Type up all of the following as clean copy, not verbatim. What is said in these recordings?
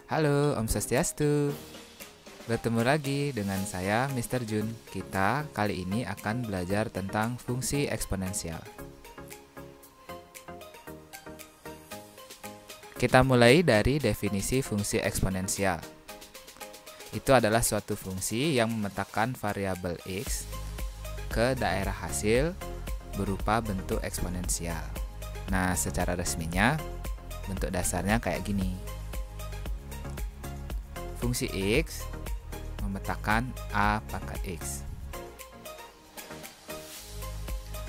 Halo, Om Swastiastu. Bertemu lagi dengan saya, Mr. Jun. Kita kali ini akan belajar tentang fungsi eksponensial. Kita mulai dari definisi fungsi eksponensial. Itu adalah suatu fungsi yang memetakan variabel X ke daerah hasil berupa bentuk eksponensial. Nah, secara resminya, bentuk dasarnya kayak gini. Fungsi X memetakan A pangkat X.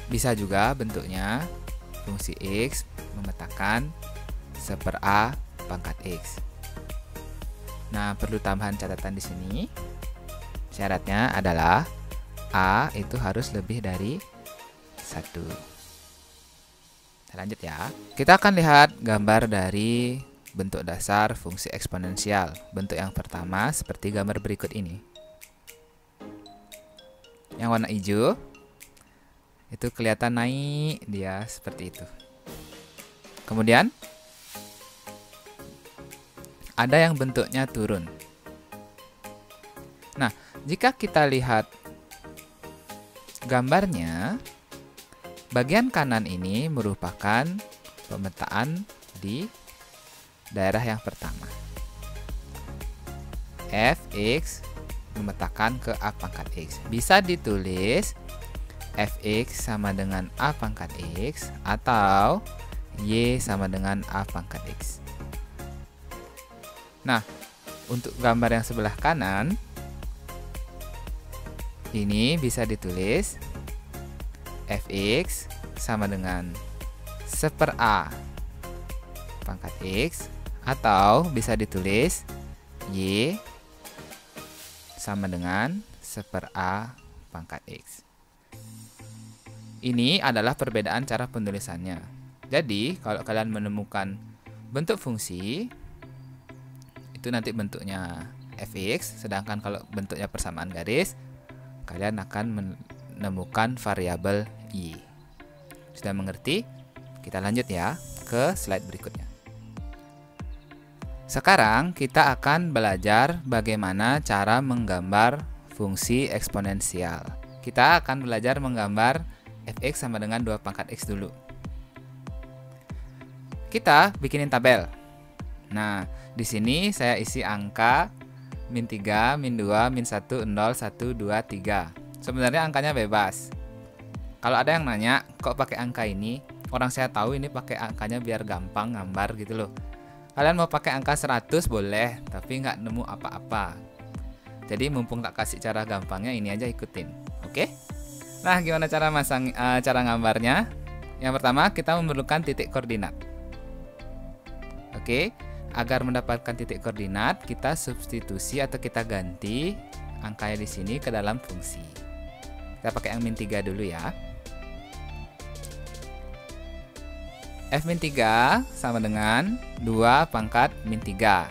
Bisa juga bentuknya fungsi X memetakan 1/A pangkat X. Nah, perlu tambahan catatan di sini. Syaratnya adalah A itu harus lebih dari 1. Kita lanjut ya. Kita akan lihat gambar dari bentuk dasar fungsi eksponensial. Bentuk yang pertama seperti gambar berikut ini. Yang warna hijau itu kelihatan naik dia seperti itu. Kemudian ada yang bentuknya turun. Nah, jika kita lihat gambarnya, bagian kanan ini merupakan pemetaan di daerah yang pertama. Fx memetakan ke A pangkat X. Bisa ditulis Fx sama dengan A pangkat X atau Y sama dengan A pangkat X. Nah, untuk gambar yang sebelah kanan, ini bisa ditulis Fx sama dengan 1/A pangkat X atau bisa ditulis Y sama dengan 1/A pangkat X. Ini adalah perbedaan cara penulisannya. Jadi, kalau kalian menemukan bentuk fungsi, itu nanti bentuknya Fx, sedangkan kalau bentuknya persamaan garis, kalian akan menemukan variabel Y. Sudah mengerti? Kita lanjut ya ke slide berikutnya. Sekarang kita akan belajar bagaimana cara menggambar fungsi eksponensial. Kita akan belajar menggambar Fx sama dengan 2 pangkat X dulu. Kita bikinin tabel. Nah, di sini saya isi angka min 3, min 2, min 1, 0, 1, 2, 3. Sebenarnya angkanya bebas. Kalau ada yang nanya, kok pakai angka ini? Orang saya tahu ini pakai angkanya biar gampang gambar gitu loh. Kalian mau pakai angka 100 boleh, tapi nggak nemu apa-apa. Jadi mumpung tak kasih cara gampangnya, ini aja ikutin. Oke? Nah, gimana cara cara gambarnya? Yang pertama, kita memerlukan titik koordinat. Oke? Agar mendapatkan titik koordinat, kita substitusi atau kita ganti angkanya di sini ke dalam fungsi. Kita pakai yang min 3 dulu ya. F-3 sama dengan 2 pangkat min 3.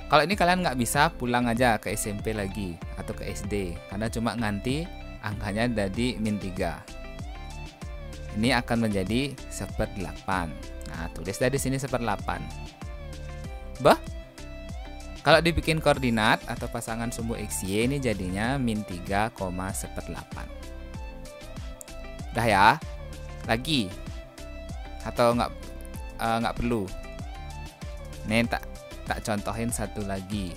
Kalau ini kalian nggak bisa, pulang aja ke SMP lagi atau ke SD, karena cuma nganti angkanya jadi min 3. Ini akan menjadi 1/8. Nah, tulis dari sini 1/8. Bah, kalau dibikin koordinat atau pasangan sumbu XY ini jadinya min 3,1/8. Udah ya? Lagi? Atau nggak perlu? Nih tak contohin satu lagi.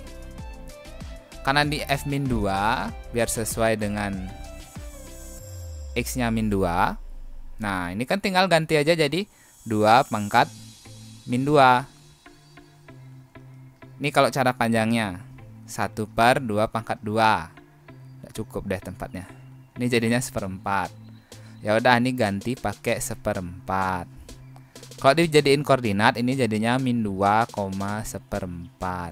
Karena di F-2 biar sesuai dengan X-nya min 2. Nah, ini kan tinggal ganti aja jadi 2 pangkat min 2. Ini kalau cara panjangnya 1/2 pangkat 2. Nggak cukup deh tempatnya. Ini jadinya 1/4. Ya udah, ini ganti pakai 1/4. Kalau dijadiin koordinat, ini jadinya min 2,1/4.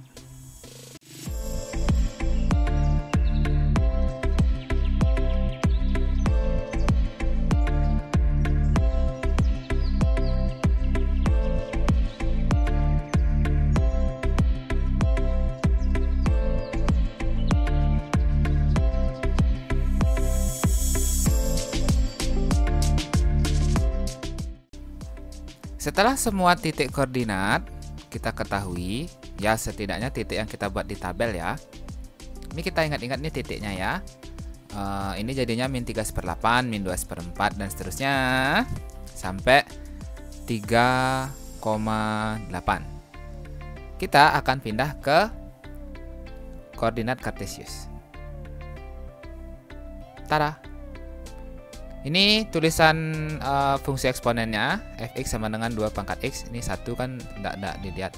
Setelah semua titik koordinat kita ketahui, Ya, setidaknya titik yang kita buat di tabel ya. Ini kita ingat-ingat nih titiknya ya. Ini jadinya min 3/8, min 2/4 dan seterusnya sampai 3,8. Kita akan pindah ke koordinat kartesius. Tada. Ini tulisan fungsi eksponennya, fx sama dengan 2 pangkat x. Ini 1 kan enggak dilihat.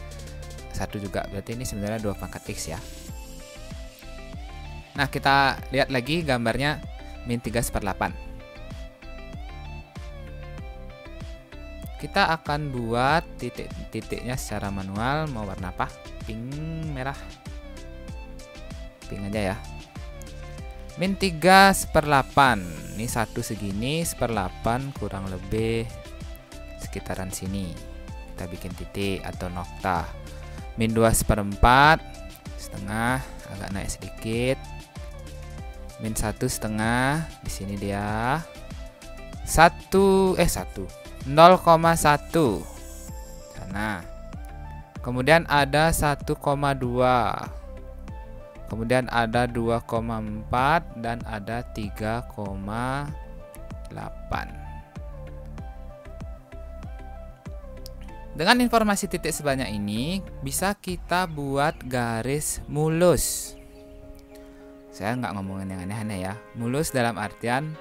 1 juga, berarti ini sebenarnya 2 pangkat x ya. Nah, kita lihat lagi gambarnya min 3/8. Kita akan buat titik-titiknya secara manual. Mau warna apa? Pink, merah. Pink aja ya. Min 3/8. Ini 1 segini, 1/8 kurang lebih sekitaran sini. Kita bikin titik atau nokta. Min 2/4 setengah, agak naik sedikit. Min 1/2, di sini dia 0,1 sana. Kemudian ada 1,2. Kemudian ada 2,4 dan ada 3,8. Dengan informasi titik sebanyak ini, bisa kita buat garis mulus. Saya nggak ngomongin yang aneh-aneh ya. Mulus dalam artian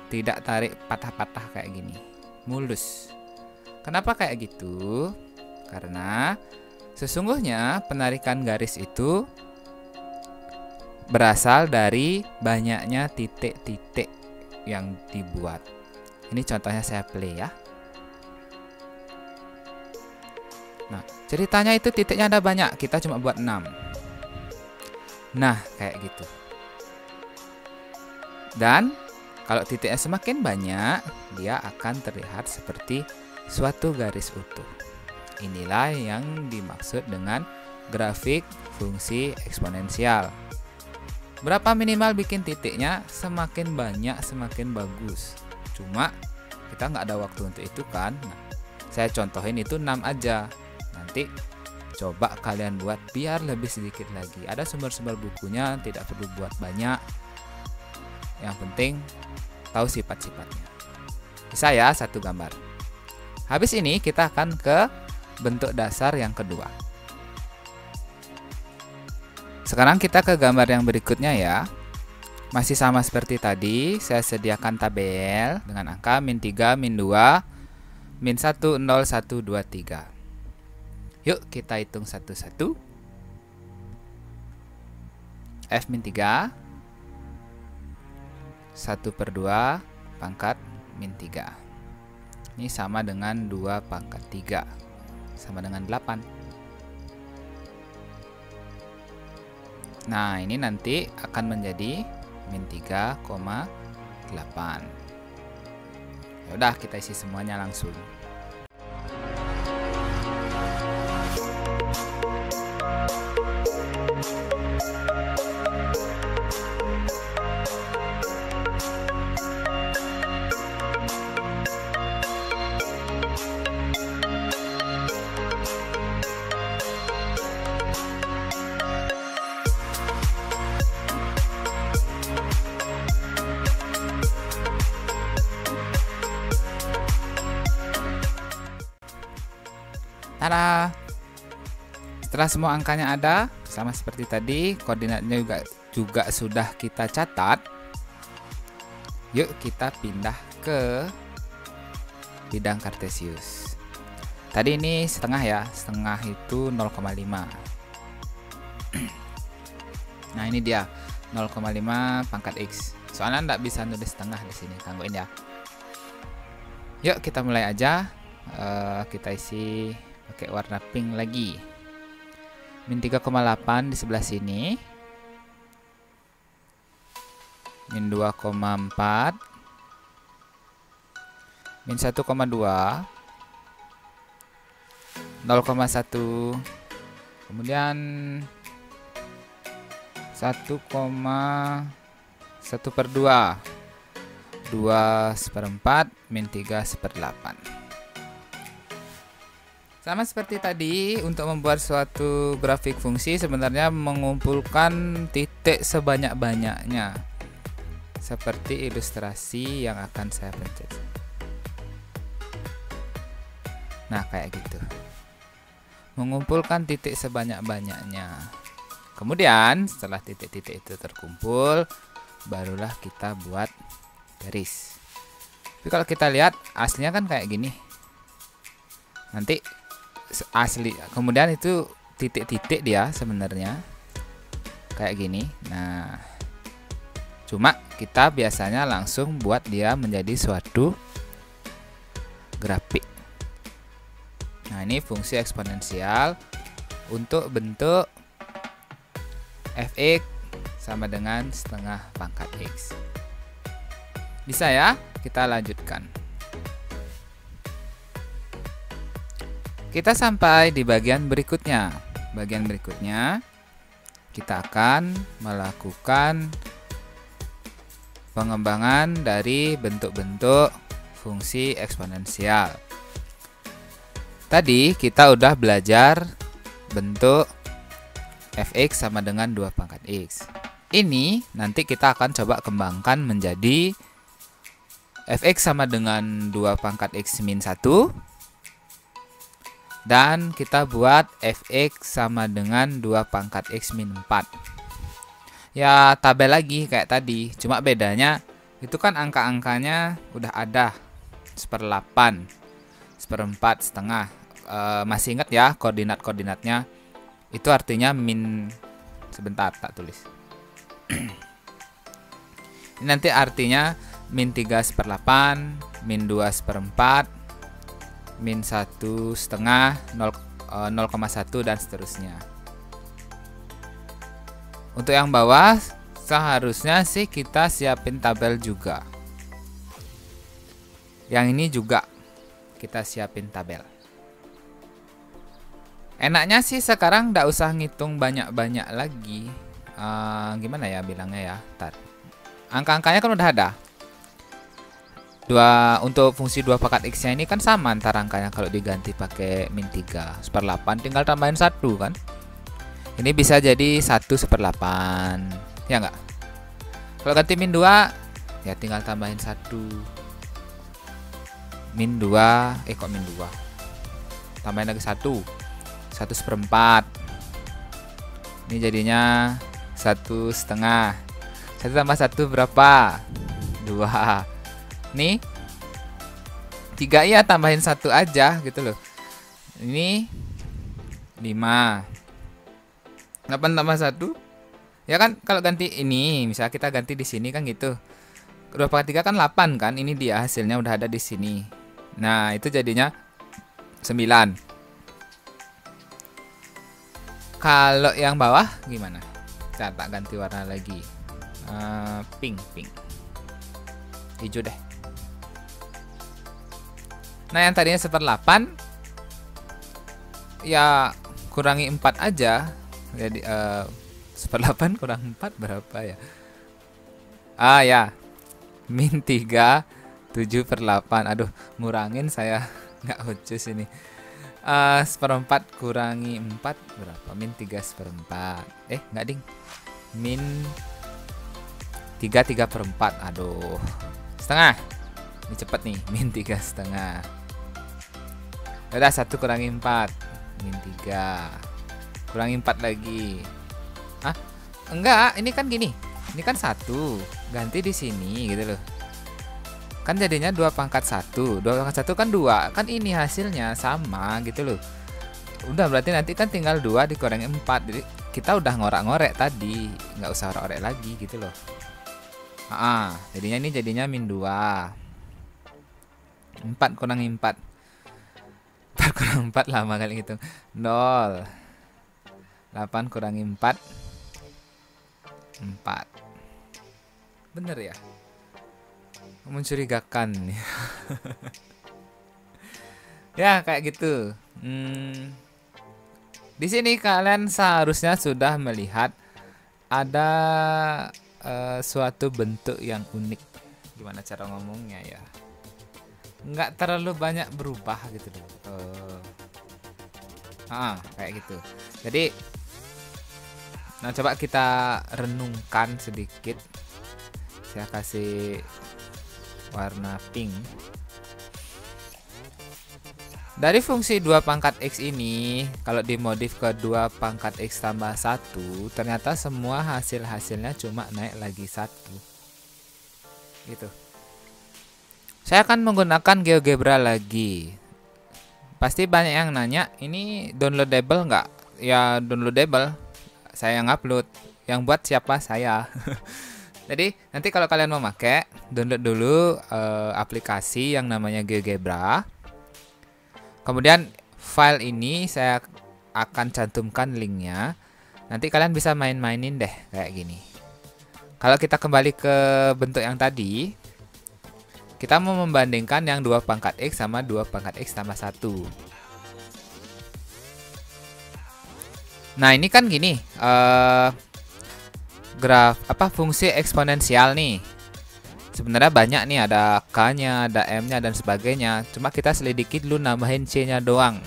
tidak tarik patah-patah kayak gini. Mulus. Kenapa kayak gitu? Karena sesungguhnya penarikan garis itu berasal dari banyaknya titik-titik yang dibuat. Ini contohnya saya play ya. Nah, ceritanya itu titiknya ada banyak, kita cuma buat 6. Nah, kayak gitu. Dan kalau titiknya semakin banyak, dia akan terlihat seperti suatu garis utuh. Inilah yang dimaksud dengan grafik fungsi eksponensial. Berapa minimal bikin titiknya? Semakin banyak semakin bagus. Cuma kita nggak ada waktu untuk itu kan. Nah, saya contohin itu 6 aja. Nanti coba kalian buat biar lebih sedikit lagi. Ada sumber-sumber bukunya, tidak perlu buat banyak. Yang penting tahu sifat-sifatnya. Bisa ya, 1 gambar. Habis ini kita akan ke bentuk dasar yang kedua. Sekarang kita ke gambar yang berikutnya ya. Masih sama seperti tadi, saya sediakan tabel dengan angka min 3, min 2, min 1, 0, 1, 2, 3. Yuk kita hitung satu-satu. F min 3 1/2 pangkat min 3. Ini sama dengan 2 pangkat 3, sama dengan 8. Nah, ini nanti akan menjadi min 3,8. Ya udah, kita isi semuanya langsung. Tada! Setelah semua angkanya ada, sama seperti tadi, koordinatnya juga sudah kita catat. Yuk kita pindah ke bidang kartesius. Tadi ini setengah ya, setengah itu 0,5. Nah, ini dia 0,5 pangkat x. Soalnya nggak bisa nulis setengah di sini, gangguin ya. Yuk kita mulai aja. Kita isi pakai warna pink lagi. Min 3,8 di sebelah sini. Min 2,4. Min 1,2. 0,1. Kemudian 1,1/2. 2/4 min 3/8. Sama seperti tadi, untuk membuat suatu grafik fungsi sebenarnya mengumpulkan titik sebanyak-banyaknya. Seperti ilustrasi yang akan saya pencet. Nah, kayak gitu. Mengumpulkan titik sebanyak-banyaknya. Kemudian, setelah titik-titik itu terkumpul, barulah kita buat garis. Tapi kalau kita lihat, aslinya kan kayak gini. Nanti asli kemudian itu titik-titik dia sebenarnya kayak gini. Nah, cuma kita biasanya langsung buat dia menjadi suatu grafik. Nah, ini fungsi eksponensial untuk bentuk fx sama dengan setengah pangkat x. Bisa ya? Kita lanjutkan. Kita sampai di bagian berikutnya. Bagian berikutnya kita akan melakukan pengembangan dari bentuk-bentuk fungsi eksponensial. Tadi kita udah belajar bentuk fx sama dengan 2 pangkat x. Ini nanti kita akan coba kembangkan menjadi fx sama dengan 2 pangkat x min 1. Dan kita buat fx sama dengan 2 pangkat x min 4. Ya tabel lagi kayak tadi. Cuma bedanya itu kan angka-angkanya udah ada. 1/8, 1/4, setengah. Masih ingat ya koordinat-koordinatnya. Itu artinya min. Sebentar tak tulis. Ini nanti artinya min 3/8, min 2/4, min 1/2, 0,1 dan seterusnya. Untuk yang bawah seharusnya sih kita siapin tabel juga. Yang ini juga kita siapin tabel. Enaknya sih sekarang nggak usah ngitung banyak-banyak lagi. Gimana ya bilangnya ya? Ntar. Angka-angkanya kan udah ada. Untuk fungsi 2 pangkat x nya ini kan sama antara angkanya. Kalau diganti pakai min 3 1/8 tinggal tambahin 1 kan. Ini bisa jadi 1/8, ya enggak? Kalau ganti min 2 ya tinggal tambahin 1. Min 2, kok min 2? Tambahin lagi 1. 1/4. Ini jadinya 1/2. 1 tambah 1 berapa? 2. Nih 3 ya tambahin 1 aja gitu loh. Ini 5. 8 tambah 1 ya kan, kalau ganti ini misalnya kita ganti di sini kan gitu. 2/3 kan 8 kan, ini dia hasilnya udah ada di sini. Nah, itu jadinya 9. Kalau yang bawah gimana? Saya tak ganti warna lagi. Pink. Hijau deh. Nah, yang tadinya 1/8 ya kurangi 4 aja. Jadi 1/8 kurang 4 berapa ya? Ya. Min 3 7/8. Aduh, ngurangin saya nggak becus ini. 1/4 kurangi 4 berapa? Min 3/4. Nggak ding. Min 3 3/4. Aduh. Setengah. Ini cepet nih. Min 3,5. Udah 1 kurangi 4. Min 3. Kurangi 4 lagi. Enggak, ini kan gini. Ini kan 1. Ganti di sini gitu loh. Kan jadinya 2 pangkat 1. 2 pangkat 1 kan 2. Kan ini hasilnya sama gitu loh. Udah berarti nanti kan tinggal 2 dikurangi 4. Jadi kita udah ngorak-ngorek tadi. Nggak usah ngorek lagi gitu loh. Jadinya ini jadinya min 2. 4 kurangi 4. 4 kurang 4 lama kali gitu. 0. 8 kurangi 4. 4. Bener ya? Mencurigakan. Ya kayak gitu. Di sini kalian seharusnya sudah melihat ada suatu bentuk yang unik. Gimana cara ngomongnya ya? Nggak terlalu banyak berubah gitu loh. Kayak gitu. Jadi nah, coba kita renungkan sedikit. Saya kasih warna pink. Dari fungsi 2 pangkat X ini, kalau dimodif ke 2 pangkat X tambah 1, ternyata semua hasilnya cuma naik lagi 1. Gitu. Saya akan menggunakan GeoGebra lagi. Pasti banyak yang nanya, ini downloadable nggak? Ya downloadable. Saya yang upload. Yang buat siapa? Saya. Jadi nanti kalau kalian mau pakai, download dulu aplikasi yang namanya GeoGebra. Kemudian file ini saya akan cantumkan linknya. Nanti kalian bisa main-mainin deh kayak gini. Kalau kita kembali ke bentuk yang tadi, kita mau membandingkan yang 2 pangkat X sama 2 pangkat X tambah 1. Nah ini kan gini, fungsi eksponensial nih. Sebenarnya banyak nih, ada K-nya, ada M-nya dan sebagainya. Cuma kita selidiki dulu, nambahin C-nya doang.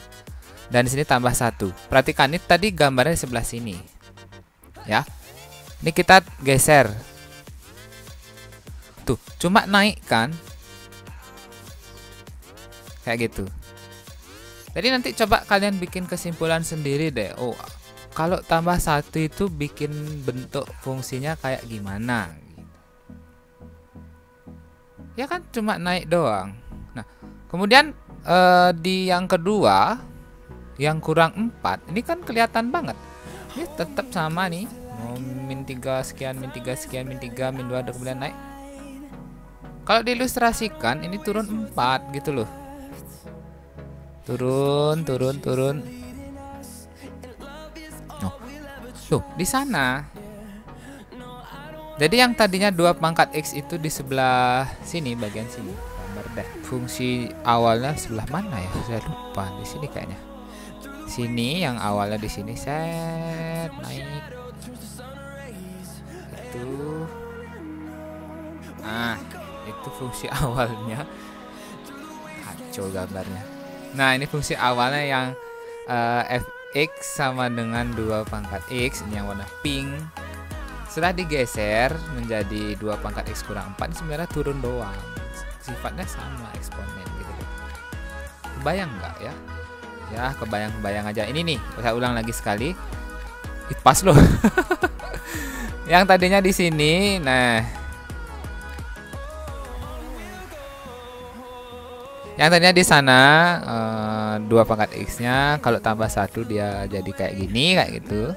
Dan di sini tambah 1. Perhatikan, ini tadi gambarnya di sebelah sini. Ya. Ini kita geser. Tuh, cuma naik kan? Kayak gitu. Jadi nanti coba kalian bikin kesimpulan sendiri deh. Oh, kalau tambah 1 itu bikin bentuk fungsinya kayak gimana? Ya kan cuma naik doang. Nah, kemudian di yang kedua, yang kurang 4, ini kan kelihatan banget. Ini tetap sama nih. Mau min 3 sekian, min 3 sekian, min 3, min 2, dan kemudian naik. Kalau diilustrasikan, ini turun 4 gitu loh. Turun. Oh. Tuh, di sana. Jadi yang tadinya 2 pangkat X itu di sebelah sini, bagian sini. Gambar deh. Fungsi awalnya sebelah mana ya? Saya lupa. Di sini kayaknya. Sini yang awalnya di sini, set naik. Itu. Nah, itu fungsi awalnya. Kacau gambarnya. Nah, ini fungsi awalnya yang fx sama dengan 2 pangkat X, ini yang warna pink. Setelah digeser menjadi 2 pangkat X kurang 4, ini sebenarnya turun doang. Sifatnya sama, eksponen gitu. Kebayang nggak ya? Ya, kebayang aja. Ini nih, saya ulang lagi sekali. Pas loh. Yang tadinya di sini, nah. Yang tadinya di sana 2 pangkat X-nya, kalau tambah 1 dia jadi kayak gini, kayak gitu.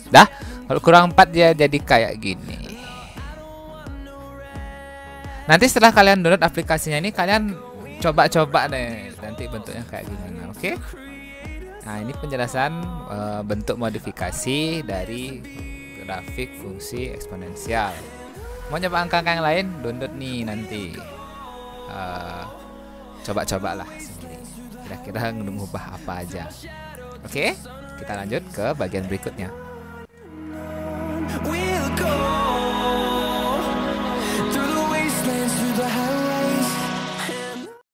Dah. Kalau kurang 4 dia jadi kayak gini. Nanti setelah kalian download aplikasinya ini, kalian coba-coba deh nanti bentuknya kayak gimana, oke? Nah, ini penjelasan bentuk modifikasi dari grafik fungsi eksponensial. Mau nyoba angka-angka yang lain, download nih nanti. Coba-cobalah sendiri. Kira-kira mengubah apa aja. Oke? Kita lanjut ke bagian berikutnya.